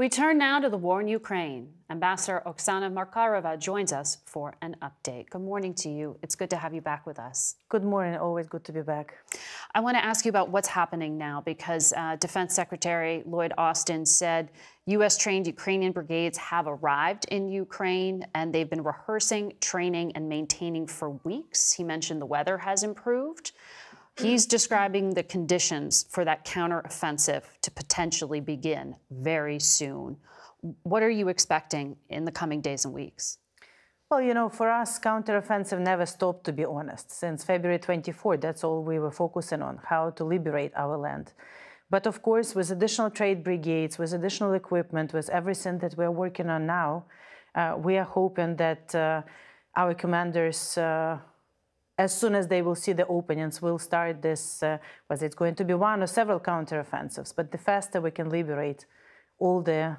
We turn now to the war in Ukraine. Ambassador Oksana Markarova joins us for an update. Good morning to you. It's good to have you back with us. Good morning. Always good to be back. I want to ask you about what's happening now because Defense Secretary Lloyd Austin said U.S.-trained Ukrainian brigades have arrived in Ukraine and they've been rehearsing, training, and maintaining for weeks. He mentioned the weather has improved. He's describing the conditions for that counteroffensive to potentially begin very soon. What are you expecting in the coming days and weeks? Well, you know, for us, counteroffensive never stopped, to be honest. Since February 24, that's all we were focusing on, how to liberate our land. But of course, with additional trade brigades, with additional equipment, with everything that we're working on now, we are hoping that our commanders, as soon as they will see the openings, will start this, whether it's going to be one or several counteroffensives. But the faster we can liberate all the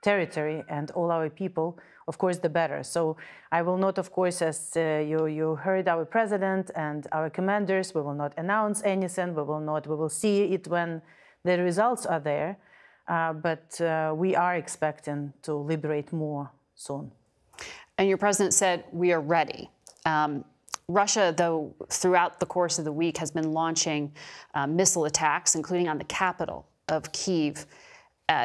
territory and all our people, of course, the better. So I will not, of course, as you heard our president and our commanders, we will not announce anything. We will see it when the results are there. But we are expecting to liberate more soon. And your president said we are ready. Russia, though, throughout the course of the week has been launching missile attacks, including on the capital of Kyiv.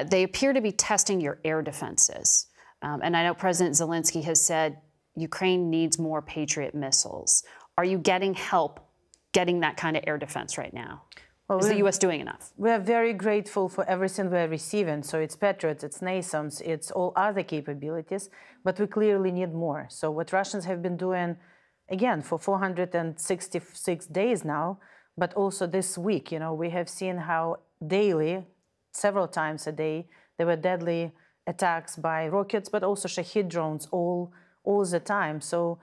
They appear to be testing your air defenses. And I know President Zelensky has said Ukraine needs more Patriot missiles. Are you getting help getting that kind of air defense right now? Well, is the U.S. doing enough? We are very grateful for everything we are receiving. So it's Patriots, it's NASAMS, it's all other capabilities, but we clearly need more. So what Russians have been doing, again, for 466 days now, but also this week, you know, we have seen how daily, several times a day, there were deadly attacks by rockets, but also Shahid drones all the time. So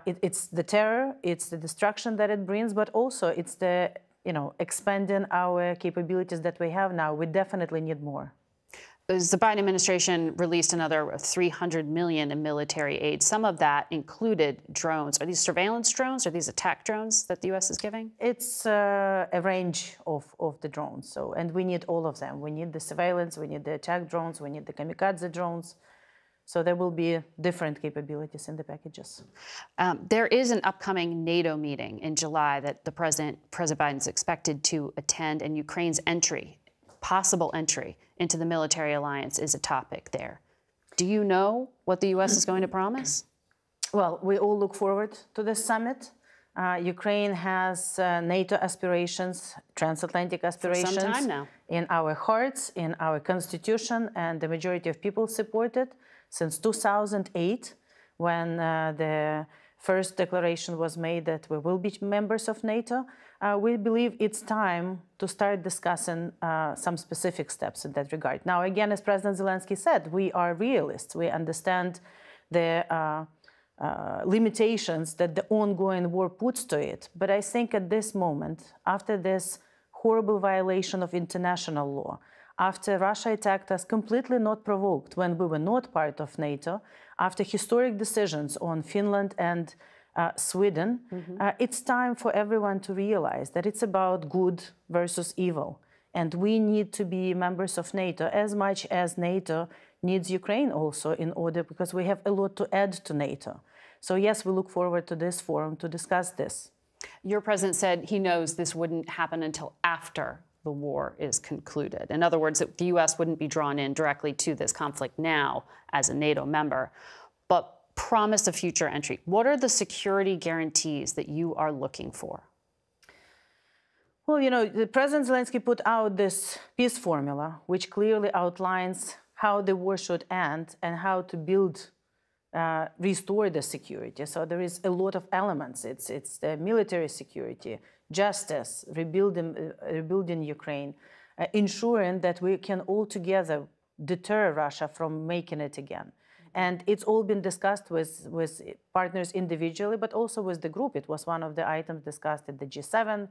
it's the terror, it's the destruction that it brings, but also it's the, you know, expanding our capabilities that we have now. We definitely need more. The Biden administration released another $300 million in military aid. Some of that included drones. Are these surveillance drones? Are these attack drones that the U.S. is giving? It's a range of the drones. So, and we need all of them. We need the surveillance, we need the attack drones, we need the kamikaze drones. So there will be different capabilities in the packages. There is an upcoming NATO meeting in July that the President Biden is expected to attend, and Ukraine's possible entry into the military alliance is a topic there. Do you know what the U.S. is going to promise? Well, we all look forward to this summit. Ukraine has NATO aspirations, transatlantic aspirations. For some time now. In our hearts, in our constitution, and the majority of people support it since 2008, when the first declaration was made that we will be members of NATO. We believe it's time to start discussing some specific steps in that regard. Now, again, as President Zelensky said, we are realists. We understand the limitations that the ongoing war puts to it. But I think at this moment, after this horrible violation of international law, after Russia attacked us completely not provoked when we were not part of NATO, after historic decisions on Finland and Sweden, it's time for everyone to realize that it's about good versus evil. And we need to be members of NATO as much as NATO needs Ukraine also in order, because we have a lot to add to NATO. So yes, we look forward to this forum to discuss this. Your president said he knows this wouldn't happen until after the war is concluded. In other words, the U.S. wouldn't be drawn in directly to this conflict now as a NATO member, but promise a future entry. What are the security guarantees that you are looking for? Well, you know, the President Zelensky put out this peace formula, which clearly outlines how the war should end and how to build, restore the security. So there is a lot of elements. It's the military security, justice, rebuilding Ukraine, ensuring that we can all together deter Russia from making it again. And it's all been discussed with partners individually, but also with the group. It was one of the items discussed at the G7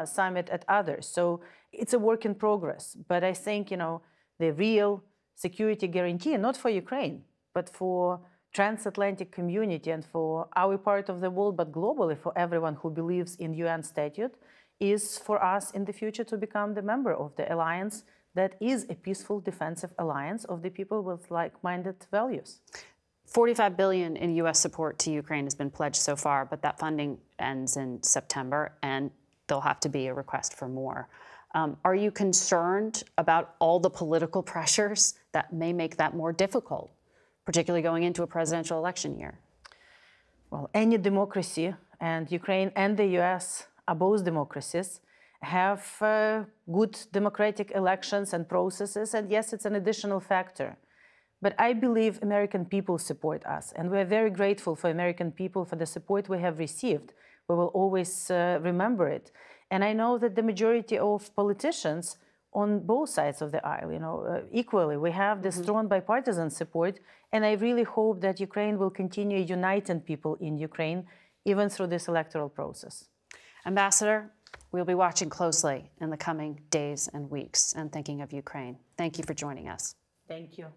summit, at others. So it's a work in progress. But I think, you know, the real security guarantee, not for Ukraine, but for transatlantic community and for our part of the world, but globally for everyone who believes in UN statute, is for us in the future to become the member of the alliance that is a peaceful defensive alliance of the people with like-minded values. $45 billion in U.S. support to Ukraine has been pledged so far, but that funding ends in September, and there'll have to be a request for more. Are you concerned about all the political pressures that may make that more difficult, particularly going into a presidential election year? Well, any democracy, and Ukraine and the U.S. are both democracies, have good democratic elections and processes, and yes, it's an additional factor. But I believe American people support us, and we're very grateful for American people for the support we have received. We will always remember it. And I know that the majority of politicians on both sides of the aisle, equally, we have this strong bipartisan support, and I really hope that Ukraine will continue uniting people in Ukraine, even through this electoral process. Ambassador, we'll be watching closely in the coming days and weeks and thinking of Ukraine. Thank you for joining us. Thank you.